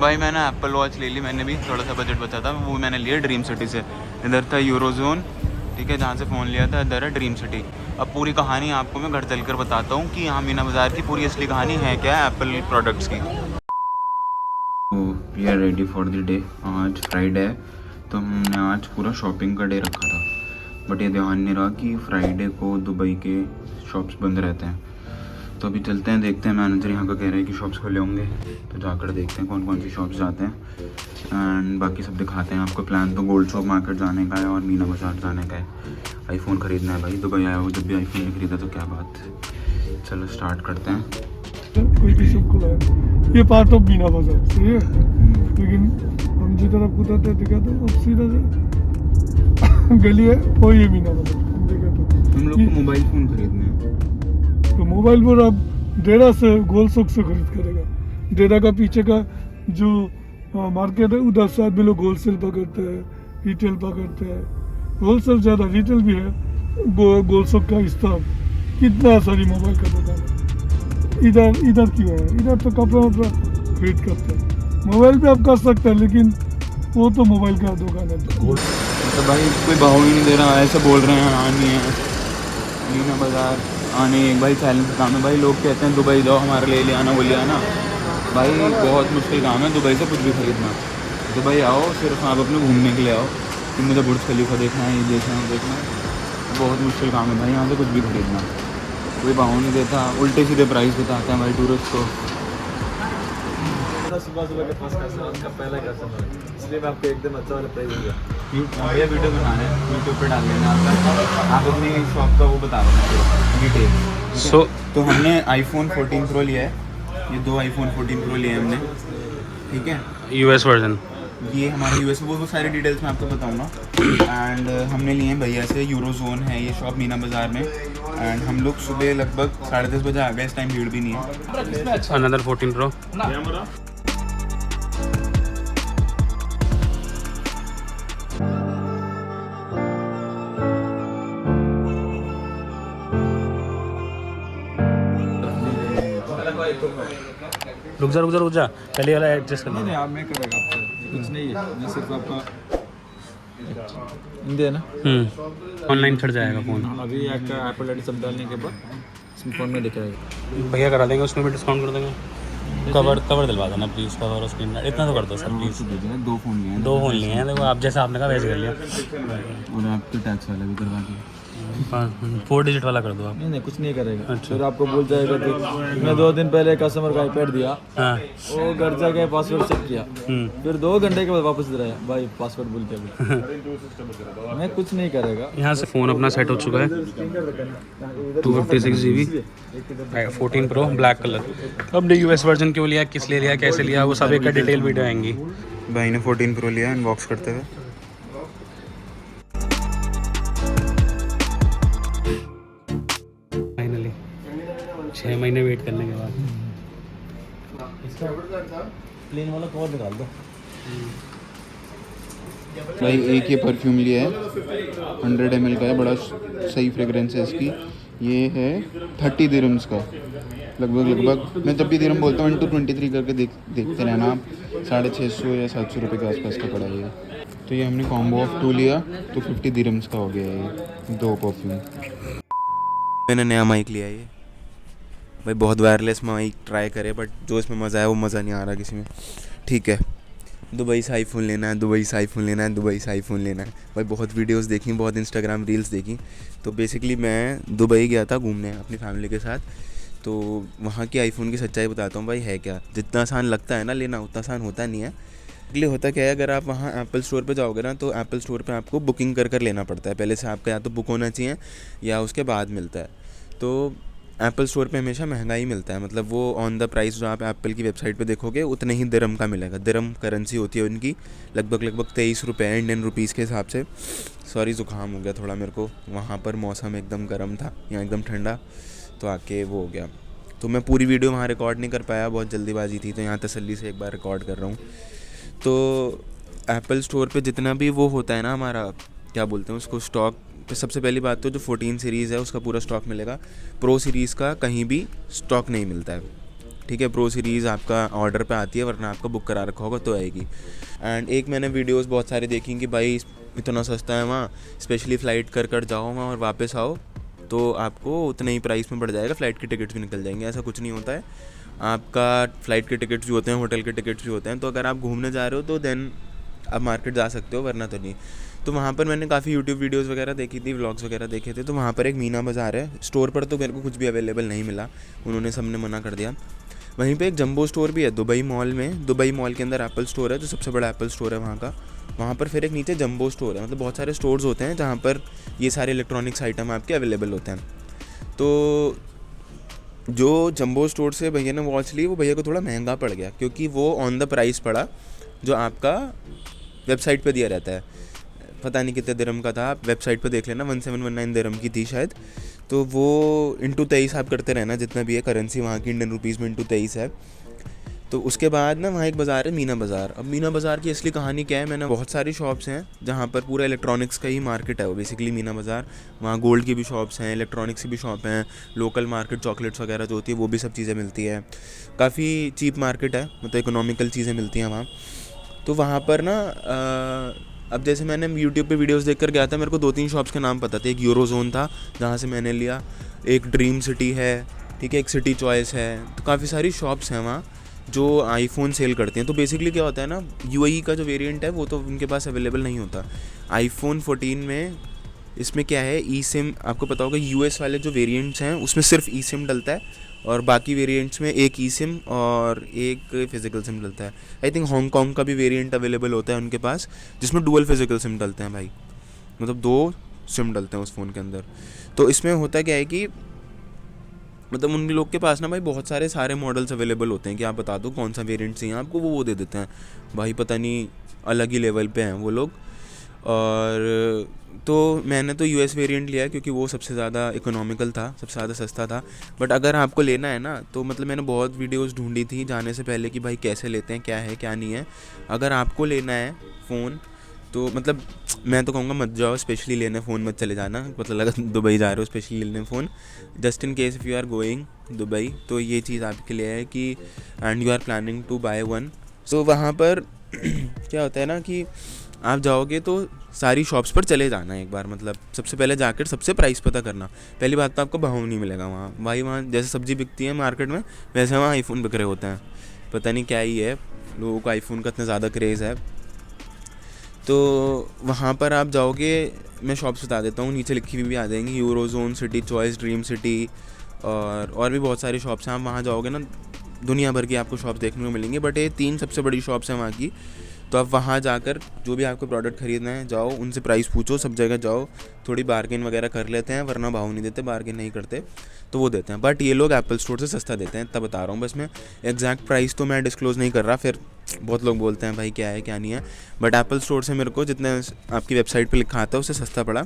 भाई मैंने Apple watch ले ली, मैंने भी थोड़ा सा बजट बचा था, वो मैंने लिया ड्रीम सिटी से। इधर था यूरोजोन, ठीक है, जहाँ से फ़ोन लिया था, इधर है ड्रीम सिटी। अब पूरी कहानी आपको मैं घर चलकर बताता हूँ कि यहाँ मीना बाज़ार की पूरी असली कहानी है क्या है एप्पल प्रोडक्ट्स की। We are ready for the day. आज फ्राइडे है तो हमने आज पूरा शॉपिंग का डे रखा था, बट ये ध्यान नहीं रहा कि फ्राइडे को दुबई के शॉप्स बंद रहते हैं। तो अभी चलते हैं, देखते हैं। मैनेजर यहाँ का कह रहे हैं कि शॉप्स खुले होंगे, तो जाकर देखते हैं कौन कौन सी शॉप्स जाते हैं एंड बाकी सब दिखाते हैं आपको। प्लान तो गोल्ड शॉप मार्केट जाने का है और मीना बाज़ार जाने का है। आईफोन ख़रीदना है भाई, दुबई आया हो जब भी आईफोन नहीं खरीदा तो क्या बात। चलो स्टार्ट करते हैं। कोई भी शॉप खुला है, ये पार्ट ऑफ मीना बाजार सही है, लेकिन हम जिस तरफ उतरते दिखा तो अब सीधा से गली है वो ये मीना बाजार हम देखा तो। हम लोग को मोबाइल फ़ोन खरीदने हैं, तो मोबाइल फोन आप डेरा से गोल्ड शॉप से खरीद करेगा। डेरा का पीछे का जो मार्केट है उधर साइड भी लोग होलसेल पकड़ते हैं, रिटेल पकड़ते हैं। होलसेल ज़्यादा, रिटेल भी है। गोल्ड शॉप का स्थान कितना सारी मोबाइल का दुकान है। इधर क्यों है? इधर तो कपड़ा वपड़ा खरीद करते हैं, मोबाइल भी आप कर सकते हैं, लेकिन वो तो मोबाइल का दुकान है। तो भाई कोई भाव ही नहीं दे रहा, ऐसे बोल रहे हैं आनी है मीना बाज़ार आने। एक भाई चैलेंज का काम है भाई, लोग कहते हैं दुबई जाओ हमारे लिए ले आना वो ले आना। भाई बहुत मुश्किल काम है दुबई से कुछ भी खरीदना। दुबई आओ सिर्फ आप अपने घूमने के लिए आओ कि मुझे बुर्ज खलीफा देखना है, ये देखना है, वो देखना है। बहुत मुश्किल काम है भाई यहाँ से कुछ भी खरीदना। कोई भाव नहीं देता, उल्टे सीधे प्राइस बताते हैं भाई टूरिस्ट को। सुबह सुबह के पास कस्टमर का पहला कस्टमर है, इसलिए मैं आपको एकदम अच्छा वाला प्राइस दूंगा। ये वीडियो बना रहे हैं, यूट्यूब पे डाल देना आप अपनी शॉप का वो बता देना डिटेल। तो हमने आईफोन 14 प्रो लिया है, ये 2 आईफोन 14 प्रो लिए हैं हमने, ठीक है, यूएस वर्जन। ये हमारा यूएस वो सारी डिटेल्स मैं आपको बताऊंगा। एंड हमने लिए हैं भैया से, यूरोजोन है ये शॉप मीना बाज़ार में। एंड हम लोग सुबह लगभग 10:30 बजे आ गए, इस टाइम भीड़ भी नहीं है। Another 14 pro. रुक जा पहले वाला एडजस्ट कर। नहीं आप मैं करेगा आपको कुछ नहीं है, मैं सिर्फ आपका हिंदी है ना। ऑनलाइन चढ़ जाएगा फ़ोन। अभी आपका एप्पल आईडी सब डालने के बाद इसमें फ़ोन में दिखाएगा। भैया करा देंगे, उसमें भी डिस्काउंट कर देंगे। कवर दिलवा देना प्लीज़, कवर और स्क्रीन गार्ड इतना तो कर दो सर प्लीज़। 2 फ़ोन लिए हैं, 2 फ़ोन लिए हैं, देखो आप जैसा आपने कहा वैसे कर लिया। और आपके टैक्स वाला भी करवा दिया। 4 डिजिट वाला कर दो आप। नहीं कुछ नहीं करेगा। फिर आपको बोल जाएगा कि मैं 2 दिन पहले कस्टमर का आईपैड दिया, हाँ। वो घर जाके पासवर्ड चेक किया, फिर 2 घंटे के बाद वापस दे रहा है भाई पासवर्ड भूल के अभी। मैं कुछ नहीं करेगा। यहाँ से फ़ोन अपना सेट हो चुका है, 256 GB 14 प्रो ब्लैक कलर। अब ने यूएस वर्जन क्यों लिया, किस लिए लिया, कैसे लिया, वो सब एक का डिटेल वीडियो आएंगी। भाई ने 14 प्रो लिया अनबॉक्स करते हुए। फाइनली 6 महीने वेट करने के बाद प्लेन वाला कवर निकाल दो। भाई एक ये परफ्यूम लिया है, 100 ml का है, बड़ा सही फ्रेगरेंस है इसकी। ये है 30 दिरम्स का लगभग। मैं जब भी दिरम बोलता हूँ 23 करके देखते रहना आप, 650 या 700 रुपये के आसपास का पड़ा है ये। तो ये हमने कॉम्बो ऑफ 2 लिया तो 50 दिरम्स का हो गया है ये 2 परफ्यूम। मैंने नया माइक लिया है ये भाई, बहुत वायरलेस माइक ट्राई करे, बट जो इसमें मज़ा है वो मज़ा नहीं आ रहा किसी में। ठीक है, दुबई से आईफोन लेना है, दुबई से आईफोन लेना है, दुबई से आईफोन लेना है भाई। बहुत वीडियोस देखी, बहुत इंस्टाग्राम रील्स देखी। तो बेसिकली मैं दुबई गया था घूमने अपनी फैमिली के साथ, तो वहाँ की आईफोन की सच्चाई बताता हूँ भाई है क्या। जितना आसान लगता है ना लेना, उतना आसान होता नहीं है। इसलिए होता क्या है, अगर आप वहाँ एप्पल स्टोर पे जाओगे ना, तो एप्पल स्टोर पे आपको बुकिंग कर लेना पड़ता है। पहले से आपका या तो बुक होना चाहिए या उसके बाद मिलता है। तो एप्पल स्टोर पे हमेशा महंगा ही मिलता है, मतलब वो ऑन द प्राइस जो आप एप्पल की वेबसाइट पे देखोगे उतने ही दिरम का मिलेगा। दिरम करेंसी होती है उनकी, लगभग 23 रुपये इंडियन रुपीज़ के हिसाब से। सॉरी ज़ुकाम हो गया थोड़ा मेरे को, वहाँ पर मौसम एकदम गर्म था, यहाँ एकदम ठंडा, तो आके वो हो गया। तो मैं पूरी वीडियो वहाँ रिकॉर्ड नहीं कर पाया, बहुत जल्दीबाजी थी, तो यहाँ तसल्ली से एक बार रिकॉर्ड कर रहा हूँ। तो एप्पल स्टोर पे जितना भी वो होता है ना हमारा, क्या बोलते हैं उसको, स्टॉक। तो सबसे पहली बात तो जो 14 सीरीज़ है उसका पूरा स्टॉक मिलेगा। प्रो सीरीज़ का कहीं भी स्टॉक नहीं मिलता है, ठीक है। प्रो सीरीज़ आपका ऑर्डर पे आती है, वरना आपका बुक करा रखा होगा तो आएगी। एंड एक मैंने वीडियोस बहुत सारी देखी कि भाई इतना सस्ता है वहाँ, स्पेशली फ़्लाइट कर जाओ वहाँ और वापस आओ तो आपको उतने ही प्राइस में पड़ जाएगा, फ़्लाइट की टिकट्स भी निकल जाएंगे। ऐसा कुछ नहीं होता है, आपका फ़्लाइट के टिकट्स भी होते हैं, होटल के टिकट्स भी होते हैं। तो अगर आप घूमने जा रहे हो तो देन आप मार्केट जा सकते हो, वरना तो नहीं। तो वहाँ पर मैंने काफ़ी यूट्यूब वीडियोस वगैरह देखी थी, व्लॉग्स वगैरह देखे थे। तो वहाँ पर एक मीना बाज़ार है, स्टोर पर तो मेरे को कुछ भी अवेलेबल नहीं मिला, उन्होंने सबने मना कर दिया। वहीं पे एक जंबो स्टोर भी है दुबई मॉल में। दुबई मॉल के अंदर एप्पल स्टोर है, जो सबसे बड़ा एप्पल स्टोर है वहाँ का। वहाँ पर फिर एक नीचे जंबो स्टोर है, मतलब बहुत सारे स्टोर्स होते हैं जहाँ पर ये सारे इलेक्ट्रॉनिक्स आइटम आपके अवेलेबल होते हैं। तो जो जंबो स्टोर से भैया ने वॉच ली, वो भैया को थोड़ा महंगा पड़ गया, क्योंकि वो ऑन द प्राइस पड़ा जो आपका वेबसाइट पे दिया रहता है। पता नहीं कितने दिरहम का था, आप वेबसाइट पे देख लेना, 1719 दिरहम की थी शायद। तो वो इंटू 23 आप करते रहना, जितना भी है करेंसी वहाँ की इंडियन रुपीज़ में इंटू 23 है। तो उसके बाद ना वहाँ एक बाज़ार है मीना बाज़ार। अब मीना बाज़ार की असली कहानी क्या है, मैंने बहुत सारी शॉप्स हैं जहाँ पर पूरा इलेक्ट्रॉनिक्स का ही मार्केट है वो बेसिकली मीना बाज़ार। वहाँ गोल्ड की भी शॉप्स हैं, इलेक्ट्रॉनिक्स की भी शॉप हैं, लोकल मार्केट चॉकलेट्स वगैरह जो होती है वो भी सब चीज़ें मिलती है। काफ़ी चीप मार्केट है, मतलब इकोनॉमिकल चीज़ें मिलती हैं वहाँ। तो वहाँ पर ना अब जैसे मैंने यूट्यूब पे वीडियोस देखकर गया था, मेरे को 2-3 शॉप्स के नाम पता थे। एक यूरोजोन था जहाँ से मैंने लिया, एक ड्रीम सिटी है, ठीक है, एक सिटी चॉइस है। तो काफ़ी सारी शॉप्स हैं वहाँ जो आईफोन सेल करते हैं। तो बेसिकली क्या होता है ना, यूएई का जो वेरिएंट है वो तो उनके पास अवेलेबल नहीं होता। आईफोन 14 में इसमें क्या है, ई सिम, आपको पता होगा यूएस वाले जो वेरिएंट्स हैं उसमें सिर्फ ई सिम डलता है, और बाकी वेरिएंट्स में एक ई सिम और एक फिज़िकल सिम डलता है। आई थिंक हांगकॉन्ग का भी वेरिएंट अवेलेबल होता है उनके पास, जिसमें डुअल फिज़िकल सिम डलते हैं भाई, मतलब 2 सिम डलते हैं उस फ़ोन के अंदर। तो इसमें होता क्या है कि मतलब उन लोग के पास ना भाई बहुत सारे मॉडल्स अवेलेबल होते हैं कि आप बता दो कौन सा वेरिएंट चाहिए आपको, वो दे देते हैं भाई। पता नहीं अलग ही लेवल पे हैं वो लोग। और तो मैंने तो यूएस वेरिएंट लिया क्योंकि वो सबसे ज़्यादा इकोनॉमिकल था, सबसे ज़्यादा सस्ता था। बट अगर आपको लेना है ना, तो मतलब मैंने बहुत वीडियोस ढूंढी थी जाने से पहले कि भाई कैसे लेते हैं, क्या है क्या नहीं है। अगर आपको लेना है फ़ोन तो मतलब मैं तो कहूँगा मत जाओ स्पेशली लेने फ़ोन, मत चले जाना। मतलब अगर दुबई जा रहे हो स्पेशली लेने phone, just in case if you are going Dubai, तो ये चीज़ आपके लिए है कि and you are planning to buy one. So वहाँ पर क्या होता है ना कि आप जाओगे तो सारी शॉप्स पर चले जाना एक बार, मतलब सबसे पहले जाकर सबसे प्राइस पता करना। पहली बात तो आपको भाव नहीं मिलेगा वहाँ भाई, वहाँ जैसे सब्ज़ी बिकती है मार्केट में वैसे वहाँ आईफोन बिक रहे होते हैं। पता नहीं क्या ही है, लोगों को आईफोन का इतना ज़्यादा क्रेज़ है। तो वहाँ पर आप जाओगे, मैं शॉप्स बता देता हूँ, नीचे लिखी हुई भी आ जाएंगी, eurozone, city choice, dream city और भी बहुत सारी शॉप्स हैं। आप वहाँ जाओगे ना, दुनिया भर की आपको शॉप्स देखने को मिलेंगी, बट ये 3 सबसे बड़ी शॉप्स हैं वहाँ की। तो आप वहाँ जाकर जो भी आपको प्रोडक्ट ख़रीदना है जाओ, उनसे प्राइस पूछो, सब जगह जाओ, थोड़ी बार्गेन वगैरह कर लेते हैं, वरना भाव नहीं देते, बार्गेन नहीं करते तो वो देते हैं। बट ये लोग एप्पल स्टोर से सस्ता देते हैं, तब बता रहा हूँ। बस मैं एग्जैक्ट प्राइस तो मैं डिस्क्लोज़ नहीं कर रहा, फिर बहुत लोग बोलते हैं भाई क्या है क्या नहीं है। बट एप्पल स्टोर से मेरे को जितने आपकी वेबसाइट पर लिखा आता है उससे सस्ता पड़ा।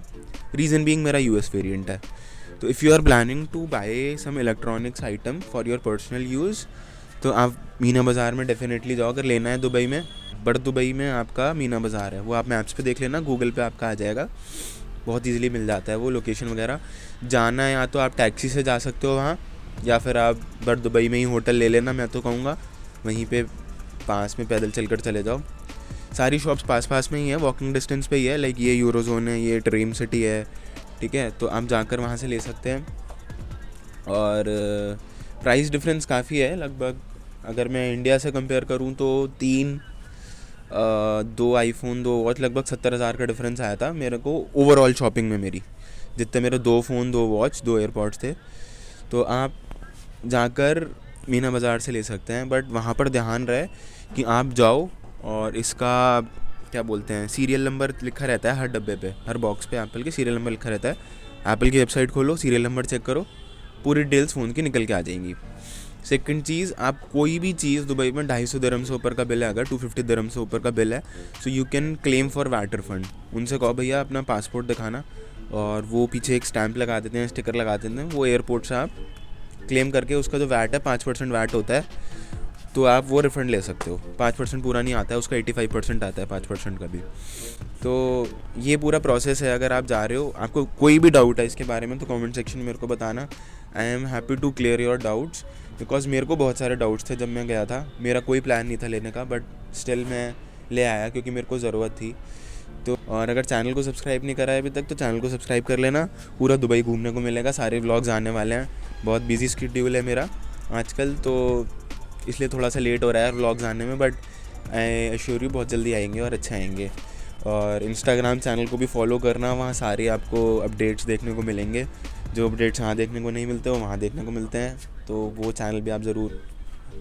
रीज़न बीइंग मेरा यूएस वेरिएंट है। तो if you are planning to buy some electronics item for your personal use, तो आप मीना बाज़ार में डेफिनेटली जाओ अगर लेना है दुबई में। बट दुबई में आपका मीना बाज़ार है, वो आप मैप्स पे देख लेना, गूगल पे आपका आ जाएगा, बहुत इजीली मिल जाता है वो लोकेशन वगैरह। जाना है या तो आप टैक्सी से जा सकते हो वहाँ, या फिर आप बट दुबई में ही होटल ले लेना, मैं तो कहूँगा वहीं पे पास में पैदल चलकर चले जाओ। सारी शॉप्स पास में ही है, वॉकिंग डिस्टेंस पे ही है। लाइक ये यूरोजोन है, ये ड्रीम सिटी है, ठीक है, तो आप जाकर वहाँ से ले सकते हैं। और प्राइस डिफरेंस काफ़ी है, लगभग अगर मैं इंडिया से कंपेयर करूँ तो 2 आईफोन 2 वॉच लगभग 70,000 का डिफरेंस आया था मेरे को ओवरऑल शॉपिंग में मेरी, जितने मेरे 2 फ़ोन 2 वॉच 2 एयरपॉड्स थे। तो आप जाकर मीना बाज़ार से ले सकते हैं, बट वहाँ पर ध्यान रहे कि आप जाओ और इसका क्या बोलते हैं, सीरियल नंबर लिखा रहता है हर डब्बे पे, हर बॉक्स पे एप्पल के सीरियल नंबर लिखा रहता है। एप्पल की वेबसाइट खोलो, सीरियल नंबर चेक करो, पूरी डिटेल्स फ़ोन की निकल के आ जाएंगी। सेकंड चीज़, आप कोई भी चीज़ दुबई में 250 दिरहम से ऊपर का बिल है, अगर 250 दिरहम से ऊपर का बिल है, so you can claim for VAT refund. उनसे कहो भैया अपना पासपोर्ट दिखाना, और वो पीछे एक स्टैंप लगा देते हैं, स्टिकर लगा देते हैं, वो एयरपोर्ट से आप क्लेम करके उसका जो वैट है 5% वैट होता है, तो आप वो रिफ़ंड ले सकते हो। 5% पूरा नहीं आता है उसका, 85% आता है 5% का भी। तो ये पूरा प्रोसेस है। अगर आप जा रहे हो, आपको कोई भी डाउट है इसके बारे में, तो कमेंट सेक्शन में मेरे को बताना। I am happy to clear your doubts. Because मेरे को बहुत सारे डाउट्स थे जब मैं गया था। मेरा कोई प्लान नहीं था लेने का, बट स्टिल मैं ले आया क्योंकि मेरे को ज़रूरत थी। तो और अगर चैनल को सब्सक्राइब नहीं करा है अभी तक तो चैनल को सब्सक्राइब कर लेना। पूरा दुबई घूमने को मिलेगा, सारे व्लॉग्स आने वाले हैं। बहुत बिजी शेड्यूल है मेरा आजकल, तो इसलिए थोड़ा सा लेट हो रहा है व्लॉग्स आने में, बट आई एश्योर यू बहुत जल्दी आएंगे और अच्छे आएंगे। और इंस्टाग्राम चैनल को भी फॉलो करना, वहाँ सारे आपको अपडेट्स देखने को मिलेंगे। जो अपडेट्स यहाँ देखने को नहीं मिलते वो वहाँ देखने को मिलते हैं, तो वो चैनल भी आप ज़रूर,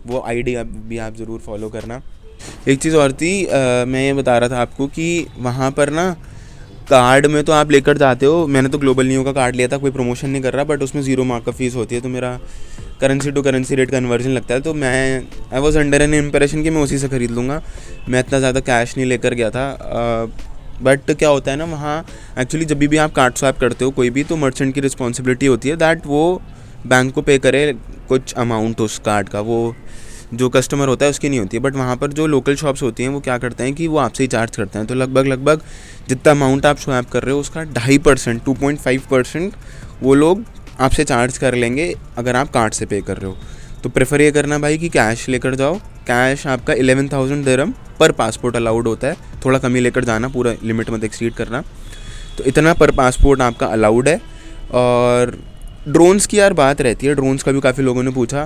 वो आईडी भी आप ज़रूर फॉलो करना। एक चीज़ और थी, मैं ये बता रहा था आपको कि वहाँ पर ना कार्ड में तो आप लेकर जाते हो। मैंने तो ग्लोबल न्यू का कार्ड लिया था, कोई प्रमोशन नहीं कर रहा, बट उसमें 0 मार्क का फ़ीस होती है, तो मेरा currency to currency rate conversion लगता है। तो मैं I was under an impression कि मैं उसी से ख़रीद लूँगा। मैं इतना ज़्यादा कैश नहीं लेकर गया था। बट क्या होता है ना, वहाँ एक्चुअली जब भी आप कार्ड स्वैप करते हो कोई भी, तो मर्चेंट की रिस्पॉन्सिबिलिटी होती है दैट वो बैंक को पे करे कुछ अमाउंट उस कार्ड का, वो जो कस्टमर होता है उसकी नहीं होती है। बट वहाँ पर जो लोकल शॉप्स होती हैं वो क्या करते हैं कि वो आपसे ही चार्ज करते हैं। तो लगभग जितना अमाउंट आप स्वैप कर रहे हो उसका 2.5%, 2.5% वो लोग आपसे चार्ज कर लेंगे अगर आप कार्ड से पे कर रहे हो। तो प्रेफर ये करना भाई कि कैश लेकर जाओ। कैश आपका 11,000 दिरहम पर पासपोर्ट अलाउड होता है, थोड़ा कम ही लेकर जाना, पूरा लिमिट मत एक्सीड करना। तो इतना पर पासपोर्ट आपका अलाउड है। और ड्रोन्स की यार बात रहती है, ड्रोन्स का भी काफ़ी लोगों ने पूछा।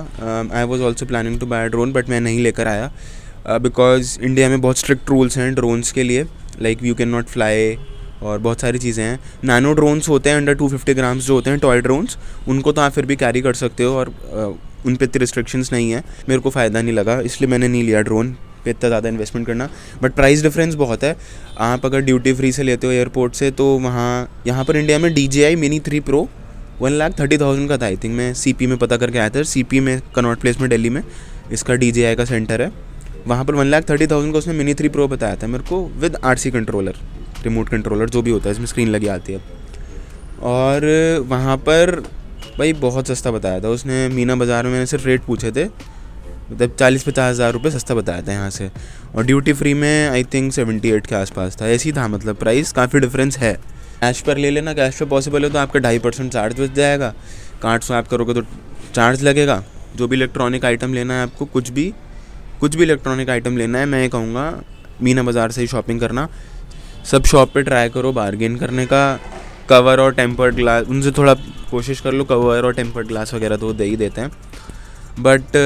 I was also planning to buy drone, but मैं नहीं लेकर आया बिकॉज इंडिया में बहुत स्ट्रिक्ट रूल्स हैं ड्रोन्स के लिए, like you can not fly और बहुत सारी चीज़ें हैं। नैनो ड्रोन्स होते हैं अंडर 250 ग्राम्स जो होते हैं, टॉय ड्रोन्स, उनको तो आप फिर भी कैरी कर सकते हो और उन पर इतनी रिस्ट्रिक्शंस नहीं है। मेरे को फ़ायदा नहीं लगा, इसलिए मैंने नहीं लिया ड्रोन पे इतना ज़्यादा इन्वेस्टमेंट करना। बट प्राइस डिफरेंस बहुत है। आप अगर ड्यूटी फ्री से लेते हो एयरपोर्ट से, तो यहाँ पर इंडिया में DJI Mini 3 Pro 1,30,000 का था। आई थिंक मैं CP में पता करके आया था, CP में कनॉट प्लेस में दिल्ली में इसका DJI का सेंटर है। वहाँ पर 1,30,000 का उसने Mini 3 Pro बताया था मेरे को, with RC controller, remote controller जो भी होता है, इसमें स्क्रीन लगी आती है। और वहाँ पर भाई बहुत सस्ता बताया था उसने। मीना बाज़ार में मैंने सिर्फ रेट पूछे थे, मतलब 40-50 हज़ार रुपये सस्ता बताया था यहाँ से। और ड्यूटी फ्री में आई थिंक 78 के आसपास था, ऐसी था। मतलब प्राइस काफ़ी डिफरेंस है। कैश पर ले लेना, कैश पे पॉसिबल है तो आपका 2.5% चार्ज बच जाएगा। कार्ड स्वैप करोगे तो चार्ज लगेगा। जो भी इलेक्ट्रॉनिक आइटम लेना है आपको, कुछ भी इलेक्ट्रॉनिक आइटम लेना है, मैं ये कहूँगा मीना बाज़ार से ही शॉपिंग करना। सब शॉप पे ट्राई करो बार्गेन करने का। कवर और टेम्पर्ड ग्लास, उनसे थोड़ा कोशिश कर लो, कवर और टेम्पर्ड ग्लास वगैरह तो वो दे ही देते हैं। बट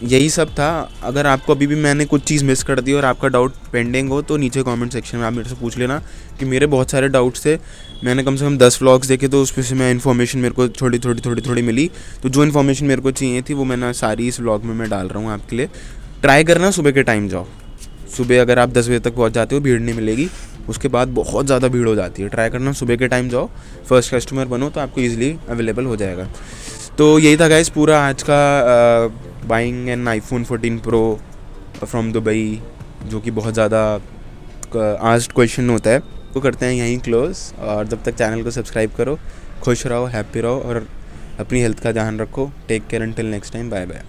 यही सब था। अगर आपको अभी भी मैंने कुछ चीज़ मिस कर दी और आपका डाउट पेंडिंग हो तो नीचे कमेंट सेक्शन में आप मेरे से पूछ लेना, कि मेरे बहुत सारे डाउट्स थे। मैंने कम से कम 10 व्लॉग्स देखे, तो उसमें से मैं इन्फॉर्मेशन मेरे को थोड़ी मिली। तो जो इन्फॉर्मेशन मेरे को चाहिए थी वो मैंने सारी इस व्लॉग में मैं डाल रहा हूँ आपके लिए। ट्राई करना सुबह के टाइम जाओ। सुबह अगर आप 10 बजे तक पहुँच जाते हो भीड़ नहीं मिलेगी, उसके बाद बहुत ज़्यादा भीड़ हो जाती है। ट्राई करना सुबह के टाइम जाओ, फर्स्ट कस्टमर बनो तो आपको ईजिली अवेलेबल हो जाएगा। तो यही था गाइस पूरा आज का buying an iPhone 14 Pro from Dubai, जो कि बहुत ज़्यादा आस्क्ड क्वेश्चन होता है। तो करते हैं यहीं क्लोज, और जब तक चैनल को सब्सक्राइब करो, खुश रहो, हैप्पी रहो और अपनी हेल्थ का ध्यान रखो। Take care, until next time, bye bye.